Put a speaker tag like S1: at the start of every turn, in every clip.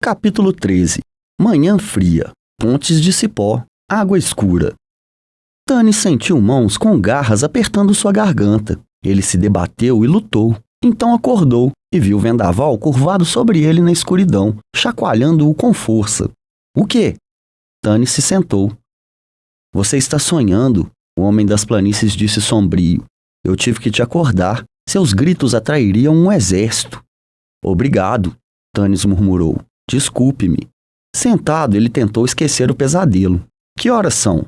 S1: Capítulo 13. Manhã fria, pontes de cipó, água escura. Tanis sentiu mãos com garras apertando sua garganta. Ele se debateu e lutou. Então acordou e viu o vendaval curvado sobre ele na escuridão, chacoalhando-o com força. O quê? Tanis se sentou. Você está sonhando, o homem das planícies disse sombrio. Eu tive que te acordar. Seus gritos atrairiam um exército. Obrigado, Tanis murmurou. Desculpe-me. Sentado, ele tentou esquecer o pesadelo. Que horas são?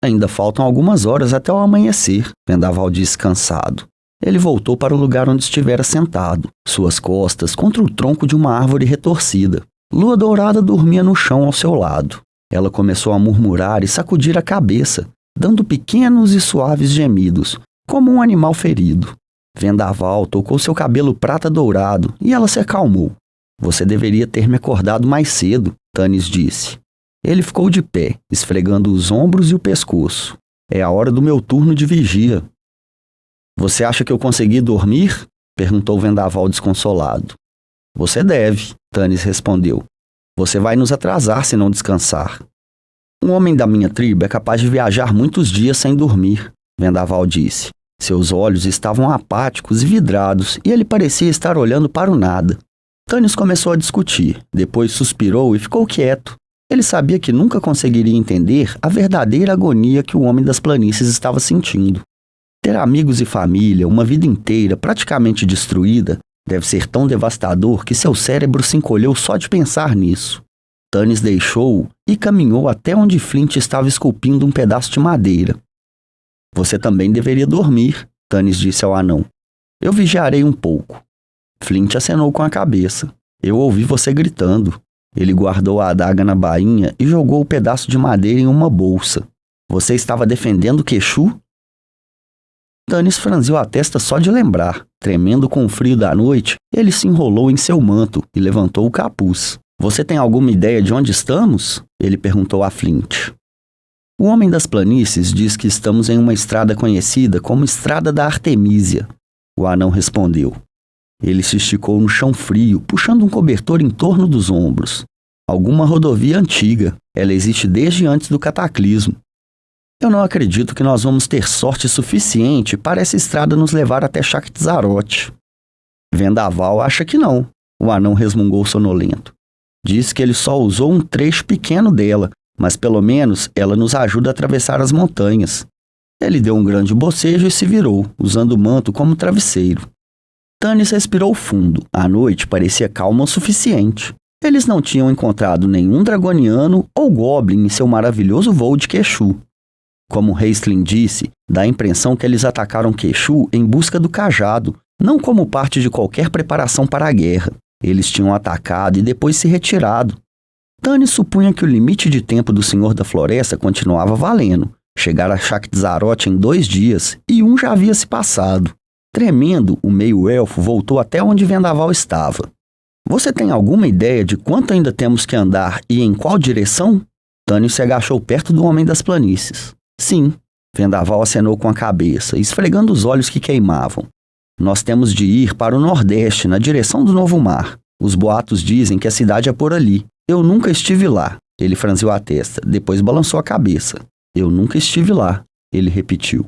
S1: Ainda faltam algumas horas até o amanhecer, Vendaval disse cansado. Ele voltou para o lugar onde estivera sentado, suas costas contra o tronco de uma árvore retorcida. Lua dourada dormia no chão ao seu lado. Ela começou a murmurar e sacudir a cabeça, dando pequenos e suaves gemidos, como um animal ferido. Vendaval tocou seu cabelo prata dourado e ela se acalmou. Você deveria ter me acordado mais cedo, Tanis disse. Ele ficou de pé, esfregando os ombros e o pescoço. É a hora do meu turno de vigia. Você acha que eu consegui dormir? Perguntou Vendaval desconsolado. Você deve, Tanis respondeu. Você vai nos atrasar se não descansar. Um homem da minha tribo é capaz de viajar muitos dias sem dormir, Vendaval disse. Seus olhos estavam apáticos e vidrados e ele parecia estar olhando para o nada. Tanis começou a discutir, depois suspirou e ficou quieto. Ele sabia que nunca conseguiria entender a verdadeira agonia que o homem das planícies estava sentindo. Ter amigos e família, uma vida inteira praticamente destruída, deve ser tão devastador que seu cérebro se encolheu só de pensar nisso. Tanis deixou-o e caminhou até onde Flint estava esculpindo um pedaço de madeira. Você também deveria dormir, Tanis disse ao anão. Eu vigiarei um pouco. Flint acenou com a cabeça. Eu ouvi você gritando. Ele guardou a adaga na bainha e jogou o pedaço de madeira em uma bolsa. Você estava defendendo Quexu? Tanis franziu a testa só de lembrar. Tremendo com o frio da noite, ele se enrolou em seu manto e levantou o capuz. Você tem alguma ideia de onde estamos? Ele perguntou a Flint. O homem das planícies diz que estamos em uma estrada conhecida como Estrada da Artemísia. O anão respondeu. Ele se esticou no chão frio, puxando um cobertor em torno dos ombros. Alguma rodovia antiga. Ela existe desde antes do cataclismo. Eu não acredito que nós vamos ter sorte suficiente para essa estrada nos levar até Shaktizaroth. Vendaval acha que não, o anão resmungou sonolento. Diz que ele só usou um trecho pequeno dela, mas pelo menos ela nos ajuda a atravessar as montanhas. Ele deu um grande bocejo e se virou, usando o manto como travesseiro. Tanis respirou fundo. A noite parecia calma o suficiente. Eles não tinham encontrado nenhum dragoniano ou goblin em seu maravilhoso voo de Quexu. Como Raistlin disse, dá a impressão que eles atacaram Quexu em busca do cajado, não como parte de qualquer preparação para a guerra. Eles tinham atacado e depois se retirado. Tanis supunha que o limite de tempo do Senhor da Floresta continuava valendo. Chegar a Shaktizaroth em 2 dias e um já havia se passado. Tremendo, o meio-elfo voltou até onde Vendaval estava. Você tem alguma ideia de quanto ainda temos que andar e em qual direção? Tanis se agachou perto do homem das planícies. Sim, Vendaval acenou com a cabeça, esfregando os olhos que queimavam. Nós temos de ir para o nordeste, na direção do Novo Mar. Os boatos dizem que a cidade é por ali. Eu nunca estive lá. Ele franziu a testa, depois balançou a cabeça. Eu nunca estive lá, ele repetiu.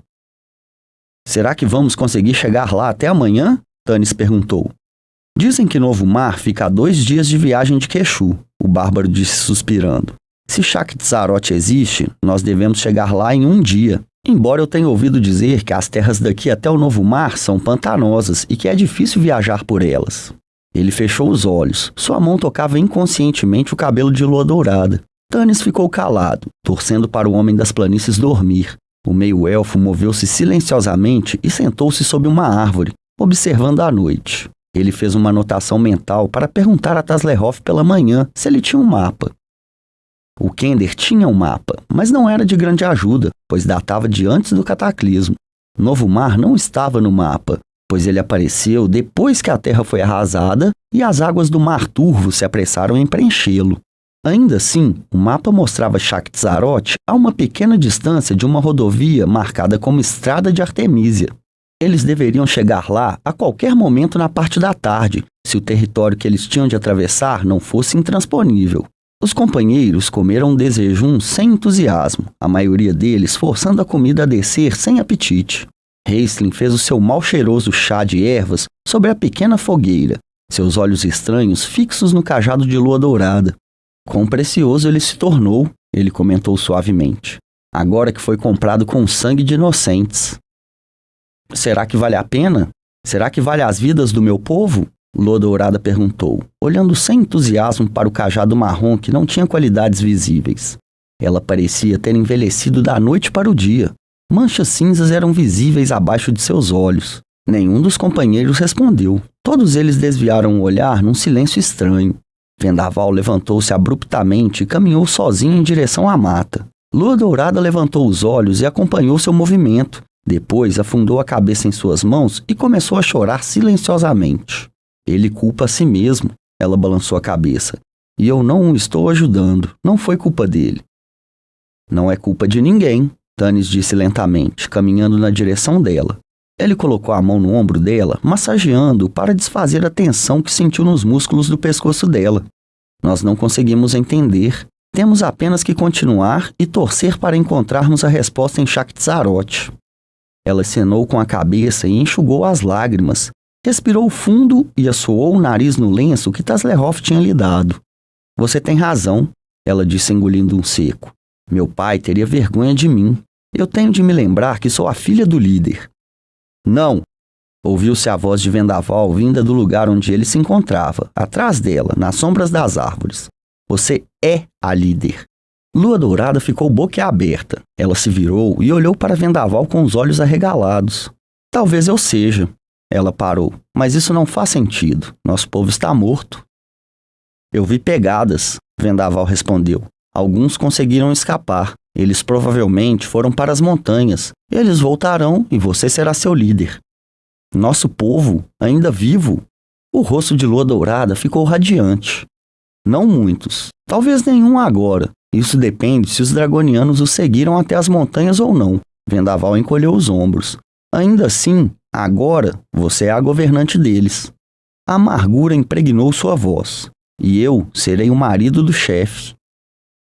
S1: Será que vamos conseguir chegar lá até amanhã? Tanis perguntou. Dizem que Novo Mar fica a 2 dias de viagem de Quexu, o bárbaro disse suspirando. Se Shaktizaroth existe, nós devemos chegar lá em 1 dia. Embora eu tenha ouvido dizer que as terras daqui até o Novo Mar são pantanosas e que é difícil viajar por elas. Ele fechou os olhos. Sua mão tocava inconscientemente o cabelo de lua dourada. Tanis ficou calado, torcendo para o homem das planícies dormir. O meio-elfo moveu-se silenciosamente e sentou-se sob uma árvore, observando a noite. Ele fez uma anotação mental para perguntar a Taslehoff pela manhã se ele tinha um mapa. O Kender tinha um mapa, mas não era de grande ajuda, pois datava de antes do cataclismo. Novo Mar não estava no mapa, pois ele apareceu depois que a terra foi arrasada e as águas do Mar Turvo se apressaram em preenchê-lo. Ainda assim, o mapa mostrava Shaktizaroth a uma pequena distância de uma rodovia marcada como Estrada de Artemísia. Eles deveriam chegar lá a qualquer momento na parte da tarde, se o território que eles tinham de atravessar não fosse intransponível. Os companheiros comeram desejum sem entusiasmo, a maioria deles forçando a comida a descer sem apetite. Raistlin fez o seu mal cheiroso chá de ervas sobre a pequena fogueira, seus olhos estranhos fixos no cajado de lua dourada. Quão precioso ele se tornou, ele comentou suavemente, agora que foi comprado com sangue de inocentes. Será que vale a pena? Será que vale as vidas do meu povo? Lua Dourada perguntou, olhando sem entusiasmo para o cajado marrom que não tinha qualidades visíveis. Ela parecia ter envelhecido da noite para o dia. Manchas cinzas eram visíveis abaixo de seus olhos. Nenhum dos companheiros respondeu. Todos eles desviaram o olhar num silêncio estranho. Vendaval levantou-se abruptamente e caminhou sozinho em direção à mata. Lua Dourada levantou os olhos e acompanhou seu movimento. Depois afundou a cabeça em suas mãos e começou a chorar silenciosamente. Ele culpa a si mesmo, ela balançou a cabeça. E eu não o estou ajudando, não foi culpa dele. Não é culpa de ninguém, Tanis disse lentamente, caminhando na direção dela. Ele colocou a mão no ombro dela, massageando-o para desfazer a tensão que sentiu nos músculos do pescoço dela. Nós não conseguimos entender. Temos apenas que continuar e torcer para encontrarmos a resposta em Shaktisaroth. Ela acenou com a cabeça e enxugou as lágrimas. Respirou fundo e assoou o nariz no lenço que Taslerhoff tinha lhe dado. Você tem razão, ela disse engolindo um seco. Meu pai teria vergonha de mim. Eu tenho de me lembrar que sou a filha do líder. Não! Ouviu-se a voz de Vendaval vinda do lugar onde ele se encontrava, atrás dela, nas sombras das árvores. Você é a líder. Lua Dourada ficou boquiaberta. Ela se virou e olhou para Vendaval com os olhos arregalados. Talvez eu seja. Ela parou. Mas isso não faz sentido. Nosso povo está morto. Eu vi pegadas, Vendaval respondeu. Alguns conseguiram escapar. Eles provavelmente foram para as montanhas. Eles voltarão e você será seu líder. Nosso povo, ainda vivo? O rosto de Lua Dourada ficou radiante. Não muitos. Talvez nenhum agora. Isso depende se os dragonianos o seguiram até as montanhas ou não. Vendaval encolheu os ombros. Ainda assim, agora você é a governante deles. A amargura impregnou sua voz. E eu serei o marido do chefe.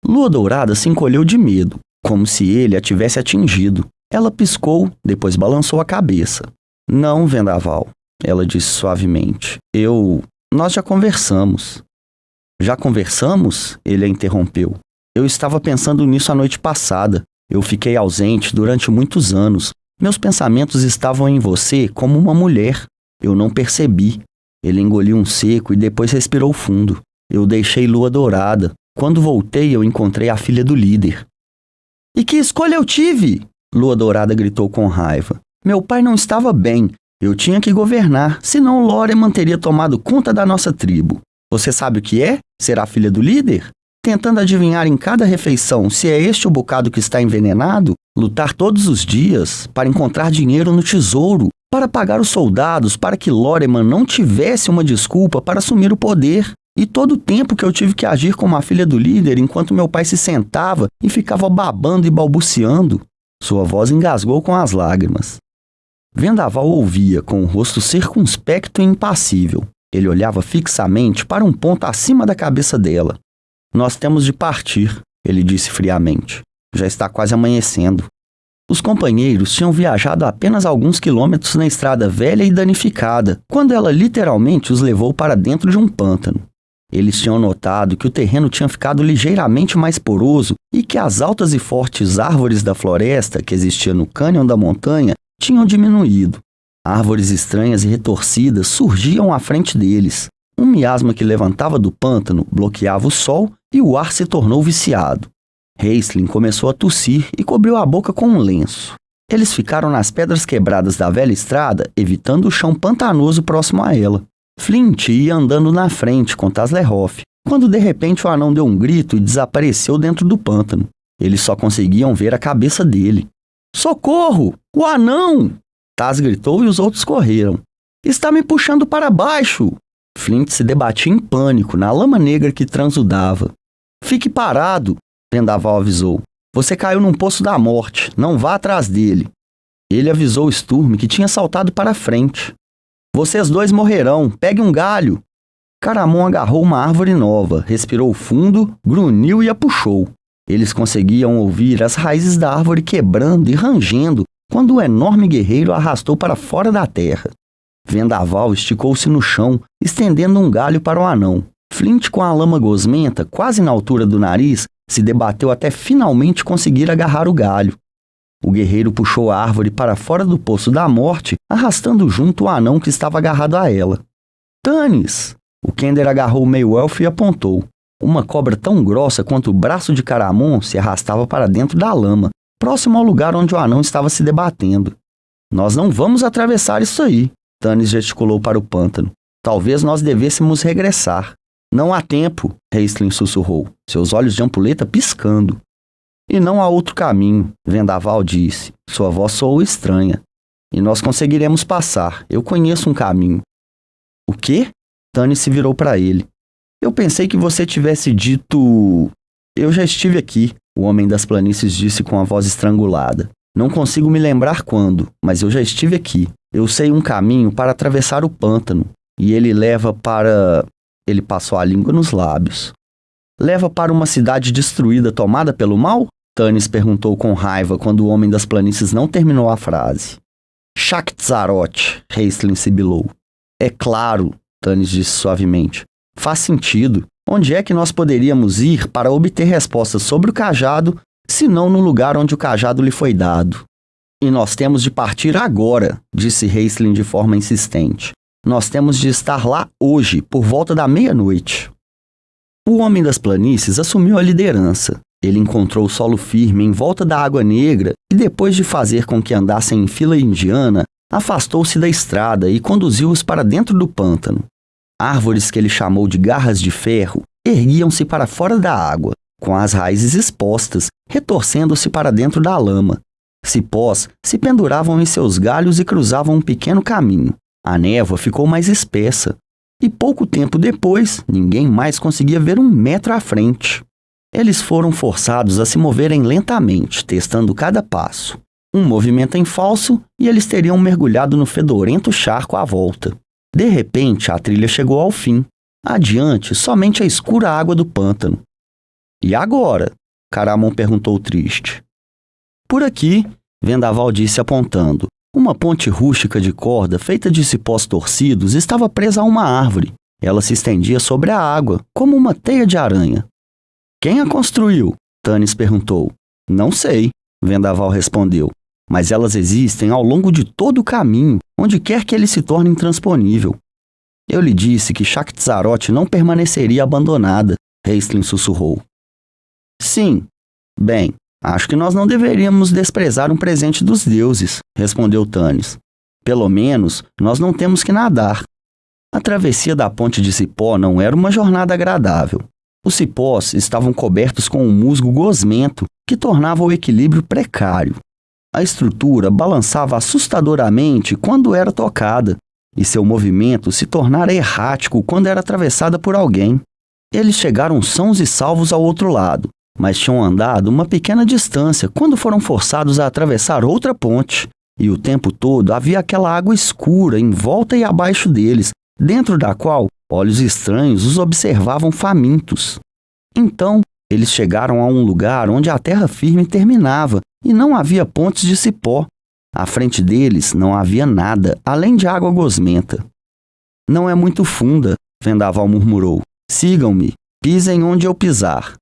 S1: Lua Dourada se encolheu de medo, como se ele a tivesse atingido. Ela piscou, depois balançou a cabeça. Não, Vendaval, ela disse suavemente. Nós já conversamos. Já conversamos? Ele a interrompeu. Eu estava pensando nisso a noite passada. Eu fiquei ausente durante muitos anos. Meus pensamentos estavam em você como uma mulher. Eu não percebi. Ele engoliu um seco e depois respirou fundo. Eu deixei Lua Dourada. Quando voltei, eu encontrei a filha do líder. E que escolha eu tive? Lua Dourada gritou com raiva. Meu pai não estava bem. Eu tinha que governar, senão Lórien teria tomado conta da nossa tribo. Você sabe o que é? Ser a filha do líder? Tentando adivinhar em cada refeição se é este o bocado que está envenenado? Lutar todos os dias para encontrar dinheiro no tesouro, para pagar os soldados, para que Lórien não tivesse uma desculpa para assumir o poder. E todo o tempo que eu tive que agir como a filha do líder enquanto meu pai se sentava e ficava babando e balbuciando. Sua voz engasgou com as lágrimas. Vendaval ouvia com o rosto circunspecto e impassível. Ele olhava fixamente para um ponto acima da cabeça dela. Nós temos de partir, ele disse friamente. Já está quase amanhecendo. Os companheiros tinham viajado apenas alguns quilômetros na estrada velha e danificada, quando ela literalmente os levou para dentro de um pântano. Eles tinham notado que o terreno tinha ficado ligeiramente mais poroso e que as altas e fortes árvores da floresta que existia no cânion da montanha tinham diminuído. Árvores estranhas e retorcidas surgiam à frente deles. Um miasma que levantava do pântano bloqueava o sol e o ar se tornou viciado. Raistlin começou a tossir e cobriu a boca com um lenço. Eles ficaram nas pedras quebradas da velha estrada, evitando o chão pantanoso próximo a ela. Flint ia andando na frente com Taslerhoff, quando de repente o anão deu um grito e desapareceu dentro do pântano. Eles só conseguiam ver a cabeça dele. Socorro! O anão! Taz gritou e os outros correram. Está me puxando para baixo! Flint se debatia em pânico na lama negra que transudava. Fique parado! Vendaval avisou. Você caiu num poço da morte. Não vá atrás dele. Ele avisou Sturm que tinha saltado para a frente. Vocês dois morrerão, pegue um galho. Caramon agarrou uma árvore nova, respirou fundo, grunhiu e a puxou. Eles conseguiam ouvir as raízes da árvore quebrando e rangendo quando o enorme guerreiro a arrastou para fora da terra. Vendaval esticou-se no chão, estendendo um galho para o anão. Flint, com a lama gosmenta, quase na altura do nariz, se debateu até finalmente conseguir agarrar o galho. O guerreiro puxou a árvore para fora do poço da morte, arrastando junto o anão que estava agarrado a ela. Tannis! O Kender agarrou o meio-elfo e apontou. Uma cobra tão grossa quanto o braço de Caramon se arrastava para dentro da lama, próximo ao lugar onde o anão estava se debatendo. Nós não vamos atravessar isso aí, Tannis gesticulou para o pântano. Talvez nós devêssemos regressar. Não há tempo, Raistlin sussurrou, seus olhos de ampuleta piscando. E não há outro caminho, Vendaval disse. Sua voz soou estranha. E nós conseguiremos passar. Eu conheço um caminho. O quê? Tannis se virou para ele. Eu pensei que você tivesse dito... Eu já estive aqui, o homem das planícies disse com a voz estrangulada. Não consigo me lembrar quando, mas eu já estive aqui. Eu sei um caminho para atravessar o pântano. E ele leva para... Ele passou a língua nos lábios. Leva para uma cidade destruída tomada pelo mal? Tannis perguntou com raiva quando o homem das planícies não terminou a frase. Shak'Tzaroth, Raistlin sibilou. É claro, Tannis disse suavemente. Faz sentido. Onde é que nós poderíamos ir para obter respostas sobre o cajado, se não no lugar onde o cajado lhe foi dado? E nós temos de partir agora, disse Raistlin de forma insistente. Nós temos de estar lá hoje, por volta da meia-noite. O homem das planícies assumiu a liderança. Ele encontrou o solo firme em volta da Água Negra e, depois de fazer com que andassem em fila indiana, afastou-se da estrada e conduziu-os para dentro do pântano. Árvores que ele chamou de garras de ferro erguiam-se para fora da água, com as raízes expostas, retorcendo-se para dentro da lama. Cipós se penduravam em seus galhos e cruzavam um pequeno caminho. A névoa ficou mais espessa, e pouco tempo depois, ninguém mais conseguia ver 1 metro à frente. Eles foram forçados a se moverem lentamente, testando cada passo. Um movimento em falso e eles teriam mergulhado no fedorento charco à volta. De repente, a trilha chegou ao fim. Adiante, somente a escura água do pântano. E agora? Caramon perguntou triste. Por aqui, Vendaval disse apontando. Uma ponte rústica de corda feita de cipós torcidos estava presa a uma árvore. Ela se estendia sobre a água, como uma teia de aranha. Quem a construiu? Tannis perguntou. Não sei, Vendaval respondeu. Mas elas existem ao longo de todo o caminho, onde quer que ele se torne intransponível. Eu lhe disse que Shak'Tzaroth não permaneceria abandonada, Raistlin sussurrou. Sim. Bem, acho que nós não deveríamos desprezar um presente dos deuses, respondeu Tannis. Pelo menos, nós não temos que nadar. A travessia da ponte de cipó não era uma jornada agradável. Os cipós estavam cobertos com um musgo gosmento que tornava o equilíbrio precário. A estrutura balançava assustadoramente quando era tocada, e seu movimento se tornara errático quando era atravessada por alguém. Eles chegaram sãos e salvos ao outro lado, mas tinham andado uma pequena distância quando foram forçados a atravessar outra ponte, e o tempo todo havia aquela água escura em volta e abaixo deles, dentro da qual olhos estranhos os observavam famintos. Então, eles chegaram a um lugar onde a terra firme terminava e não havia pontes de cipó. À frente deles não havia nada, além de água gosmenta. Não é muito funda, Vendaval murmurou. Sigam-me, pisem onde eu pisar.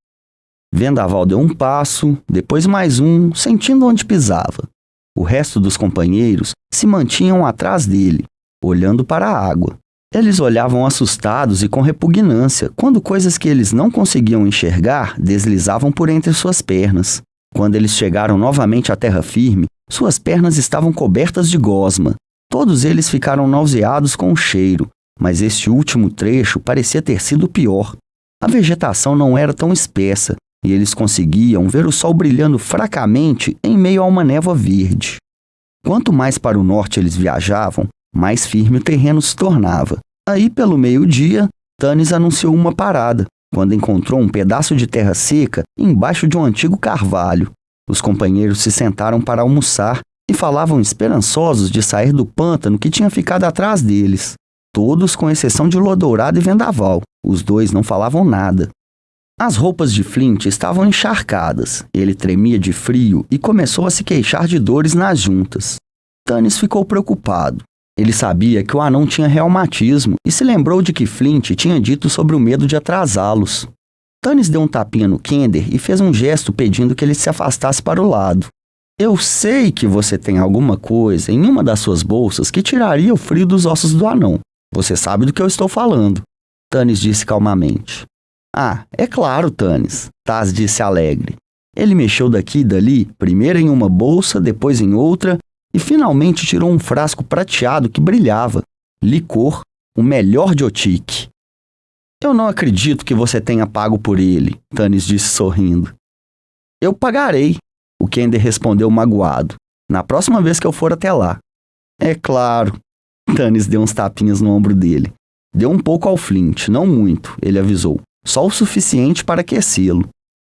S1: Vendaval deu um passo, depois mais um, sentindo onde pisava. O resto dos companheiros se mantinham atrás dele, olhando para a água. Eles olhavam assustados e com repugnância, quando coisas que eles não conseguiam enxergar deslizavam por entre suas pernas. Quando eles chegaram novamente à terra firme, suas pernas estavam cobertas de gosma. Todos eles ficaram nauseados com o cheiro, mas este último trecho parecia ter sido pior. A vegetação não era tão espessa, e eles conseguiam ver o sol brilhando fracamente em meio a uma névoa verde. Quanto mais para o norte eles viajavam, mais firme o terreno se tornava. Aí, pelo meio-dia, Tannis anunciou uma parada, quando encontrou um pedaço de terra seca embaixo de um antigo carvalho. Os companheiros se sentaram para almoçar e falavam esperançosos de sair do pântano que tinha ficado atrás deles. Todos com exceção de Lodourado e Vendaval. Os dois não falavam nada. As roupas de Flint estavam encharcadas. Ele tremia de frio e começou a se queixar de dores nas juntas. Tanis ficou preocupado. Ele sabia que o anão tinha reumatismo e se lembrou de que Flint tinha dito sobre o medo de atrasá-los. Tanis deu um tapinha no Kender e fez um gesto pedindo que ele se afastasse para o lado. Eu sei que você tem alguma coisa em uma das suas bolsas que tiraria o frio dos ossos do anão. Você sabe do que eu estou falando. Tanis disse calmamente. Ah, é claro, Tanis, Taz disse alegre. Ele mexeu daqui e dali, primeiro em uma bolsa, depois em outra, e finalmente tirou um frasco prateado que brilhava. Licor, o melhor de Otique. Eu não acredito que você tenha pago por ele, Tanis disse sorrindo. Eu pagarei, o Kender respondeu magoado, na próxima vez que eu for até lá. É claro. Tanis deu uns tapinhas no ombro dele. Deu um pouco ao Flint, não muito, ele avisou. Só o suficiente para aquecê-lo.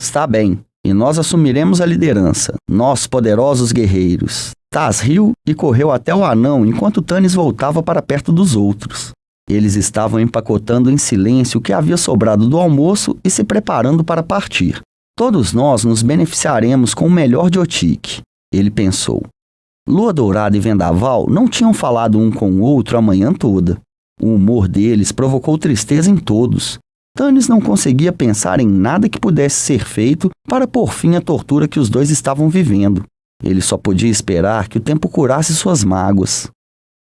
S1: Está bem, e nós assumiremos a liderança, nós poderosos guerreiros. Taz riu e correu até o anão enquanto Tanis voltava para perto dos outros. Eles estavam empacotando em silêncio o que havia sobrado do almoço e se preparando para partir. Todos nós nos beneficiaremos com o melhor de Otique, ele pensou. Lua Dourada e Vendaval não tinham falado um com o outro a manhã toda. O humor deles provocou tristeza em todos. Tanis não conseguia pensar em nada que pudesse ser feito para pôr fim à tortura que os dois estavam vivendo. Ele só podia esperar que o tempo curasse suas mágoas.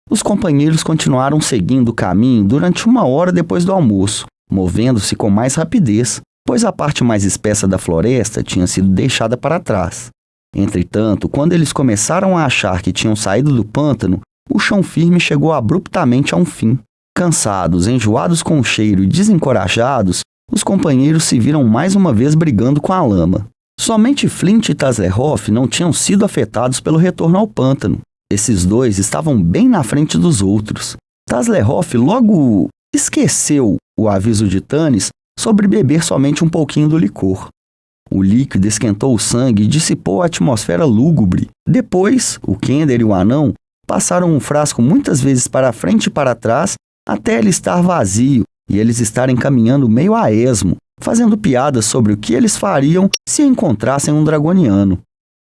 S1: Os companheiros continuaram seguindo o caminho durante 1 hora depois do almoço, movendo-se com mais rapidez, pois a parte mais espessa da floresta tinha sido deixada para trás. Entretanto, quando eles começaram a achar que tinham saído do pântano, o chão firme chegou abruptamente a um fim. Cansados, enjoados com o cheiro e desencorajados, os companheiros se viram mais uma vez brigando com a lama. Somente Flint e Tazlehoff não tinham sido afetados pelo retorno ao pântano. Esses dois estavam bem na frente dos outros. Tazlehoff logo esqueceu o aviso de Tanis sobre beber somente um pouquinho do licor. O líquido esquentou o sangue e dissipou a atmosfera lúgubre. Depois, o Kender e o anão passaram um frasco muitas vezes para frente e para trás até ele estar vazio e eles estarem caminhando meio a esmo, fazendo piadas sobre o que eles fariam se encontrassem um dragoniano.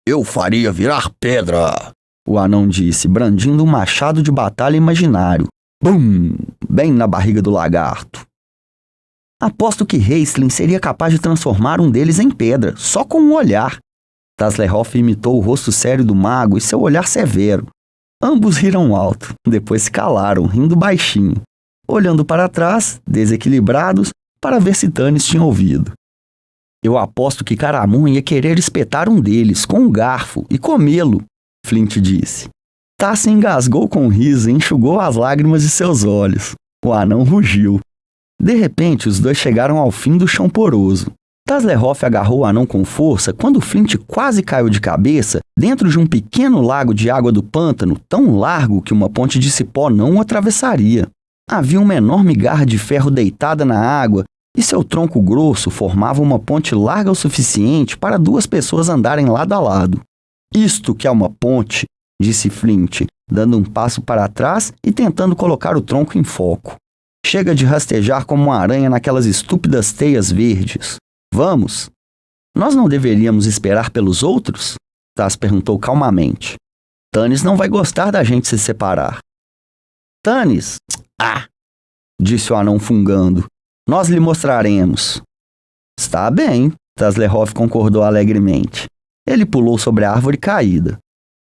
S1: Eu faria virar pedra, o anão disse, brandindo um machado de batalha imaginário. Bum! Bem na barriga do lagarto. Aposto que Raistlin seria capaz de transformar um deles em pedra, só com um olhar. Tazlehoff imitou o rosto sério do mago e seu olhar severo. Ambos riram alto, depois se calaram, rindo baixinho, olhando para trás, desequilibrados, para ver se Tanis tinha ouvido. Eu aposto que Caramun ia querer espetar um deles com um garfo e comê-lo, Flint disse. Taz se engasgou com o riso e enxugou as lágrimas de seus olhos. O anão rugiu. De repente, os dois chegaram ao fim do chão poroso. Tazlehoff agarrou o anão com força quando Flint quase caiu de cabeça dentro de um pequeno lago de água do pântano tão largo que uma ponte de cipó não o atravessaria. Havia uma enorme garra de ferro deitada na água e seu tronco grosso formava uma ponte larga o suficiente para 2 pessoas andarem lado a lado. Isto que é uma ponte, disse Flint, dando um passo para trás e tentando colocar o tronco em foco. Chega de rastejar como uma aranha naquelas estúpidas teias verdes. Vamos? Nós não deveríamos esperar pelos outros? Taz perguntou calmamente. Tanis não vai gostar da gente se separar. Tanis? Ah! Disse o anão fungando. Nós lhe mostraremos. Está bem, Tazlehoff concordou alegremente. Ele pulou sobre a árvore caída.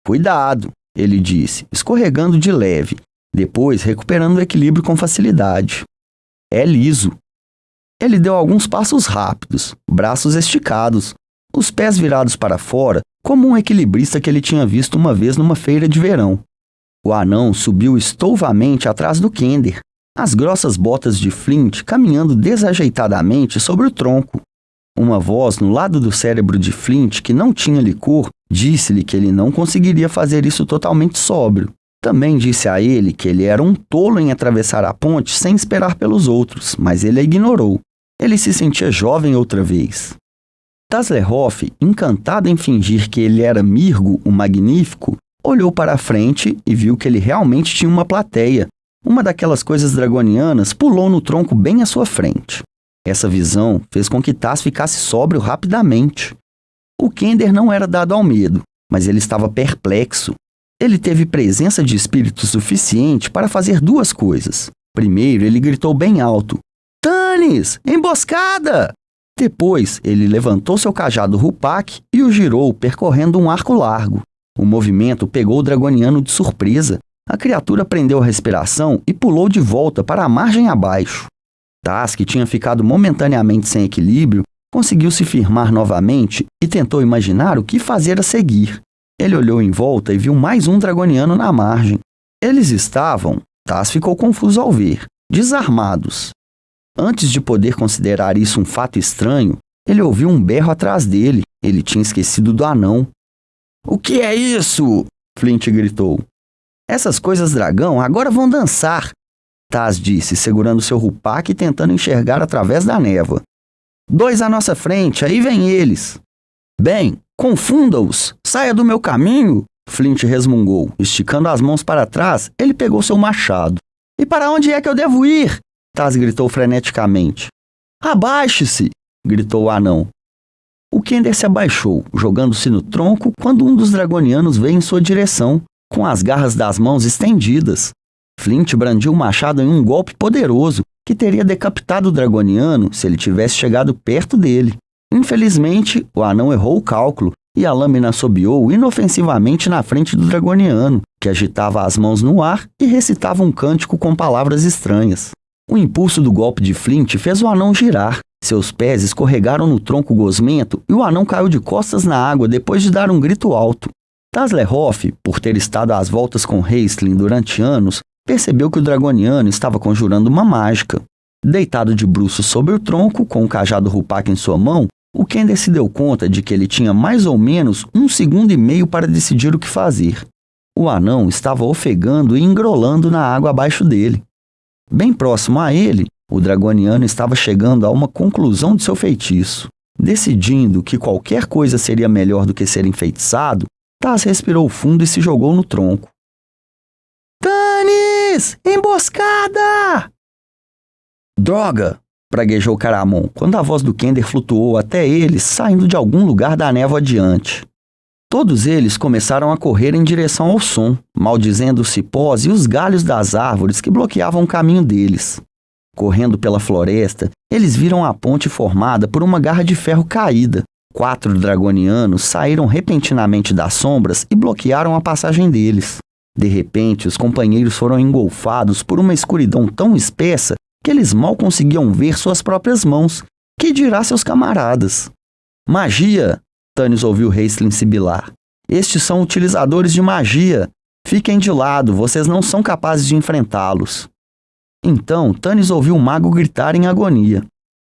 S1: Cuidado, ele disse, escorregando de leve, depois recuperando o equilíbrio com facilidade. É liso. Ele deu alguns passos rápidos, braços esticados, os pés virados para fora, como um equilibrista que ele tinha visto uma vez numa feira de verão. O anão subiu estouvamente atrás do Kender, as grossas botas de Flint caminhando desajeitadamente sobre o tronco. Uma voz no lado do cérebro de Flint, que não tinha licor, disse-lhe que ele não conseguiria fazer isso totalmente sóbrio. Também disse a ele que ele era um tolo em atravessar a ponte sem esperar pelos outros, mas ele a ignorou. Ele se sentia jovem outra vez. Tazlehoff, encantado em fingir que ele era Mirgo, o Magnífico, olhou para a frente e viu que ele realmente tinha uma plateia. Uma daquelas coisas dragonianas pulou no tronco bem à sua frente. Essa visão fez com que Taz ficasse sóbrio rapidamente. O Kender não era dado ao medo, mas ele estava perplexo. Ele teve presença de espírito suficiente para fazer duas coisas. Primeiro, ele gritou bem alto: "Tanis, emboscada!" Depois, ele levantou seu cajado Rupak e o girou, percorrendo um arco largo. O movimento pegou o dragoniano de surpresa. A criatura prendeu a respiração e pulou de volta para a margem abaixo. Taz, que tinha ficado momentaneamente sem equilíbrio, conseguiu se firmar novamente e tentou imaginar o que fazer a seguir. Ele olhou em volta e viu mais um dragoniano na margem. Eles estavam, Taz ficou confuso ao ver, desarmados. Antes de poder considerar isso um fato estranho, ele ouviu um berro atrás dele. Ele tinha esquecido do anão. "O que é isso?" Flint gritou. "Essas coisas dragão agora vão dançar", Taz disse, segurando seu Rupak e tentando enxergar através da névoa. "2 à nossa frente, aí vem eles." "Bem, confunda-os! Saia do meu caminho!" Flint resmungou. Esticando as mãos para trás, ele pegou seu machado. "E para onde é que eu devo ir?" Taz gritou freneticamente. "Abaixe-se!" gritou o anão. O Kender se abaixou, jogando-se no tronco, quando um dos dragonianos veio em sua direção, com as garras das mãos estendidas. Flint brandiu o machado em um golpe poderoso, que teria decapitado o dragoniano se ele tivesse chegado perto dele. Infelizmente, o anão errou o cálculo e a lâmina assobiou inofensivamente na frente do dragoniano, que agitava as mãos no ar e recitava um cântico com palavras estranhas. O impulso do golpe de Flint fez o anão girar. Seus pés escorregaram no tronco gosmento e o anão caiu de costas na água depois de dar um grito alto. Taslehoff, por ter estado às voltas com Raistlin durante anos, percebeu que o dragoniano estava conjurando uma mágica. Deitado de bruços sobre o tronco, com o cajado Rupak em sua mão, o Kender se deu conta de que ele tinha mais ou menos 1,5 segundos para decidir o que fazer. O anão estava ofegando e engrolando na água abaixo dele. Bem próximo a ele, o dragoniano estava chegando a uma conclusão de seu feitiço. Decidindo que qualquer coisa seria melhor do que ser enfeitiçado, Taz respirou fundo e se jogou no tronco. "Tanis! Emboscada!" "Droga!" praguejou Caramon, quando a voz do Kender flutuou até eles, saindo de algum lugar da névoa adiante. Todos eles começaram a correr em direção ao som, maldizendo os cipós e os galhos das árvores que bloqueavam o caminho deles. Correndo pela floresta, eles viram a ponte formada por uma garra de ferro caída. 4 dragonianos saíram repentinamente das sombras e bloquearam a passagem deles. De repente, os companheiros foram engolfados por uma escuridão tão espessa que eles mal conseguiam ver suas próprias mãos, que dirá seus camaradas. "Magia!" Tanis ouviu Raistlin sibilar. "Estes são utilizadores de magia. Fiquem de lado, vocês não são capazes de enfrentá-los." Então, Tanis ouviu o mago gritar em agonia.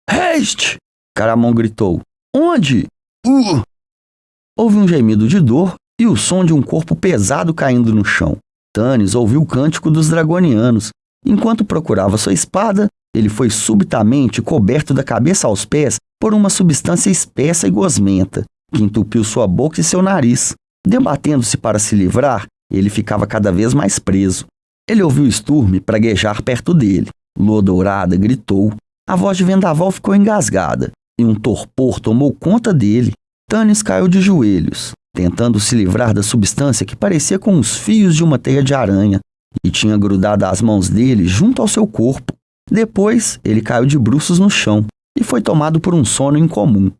S1: "Haste!" Caramon gritou. "Onde?" Houve um gemido de dor e o som de um corpo pesado caindo no chão. Tanis ouviu o cântico dos dragonianos. Enquanto procurava sua espada, ele foi subitamente coberto da cabeça aos pés por uma substância espessa e gosmenta, que entupiu sua boca e seu nariz. Debatendo-se para se livrar, ele ficava cada vez mais preso. Ele ouviu Sturm praguejar perto dele. Lua Dourada gritou. A voz de Vendaval ficou engasgada, e um torpor tomou conta dele. Tanis caiu de joelhos, tentando se livrar da substância que parecia com os fios de uma teia de aranha, e tinha grudado as mãos dele junto ao seu corpo. Depois, ele caiu de bruços no chão, e foi tomado por um sono incomum.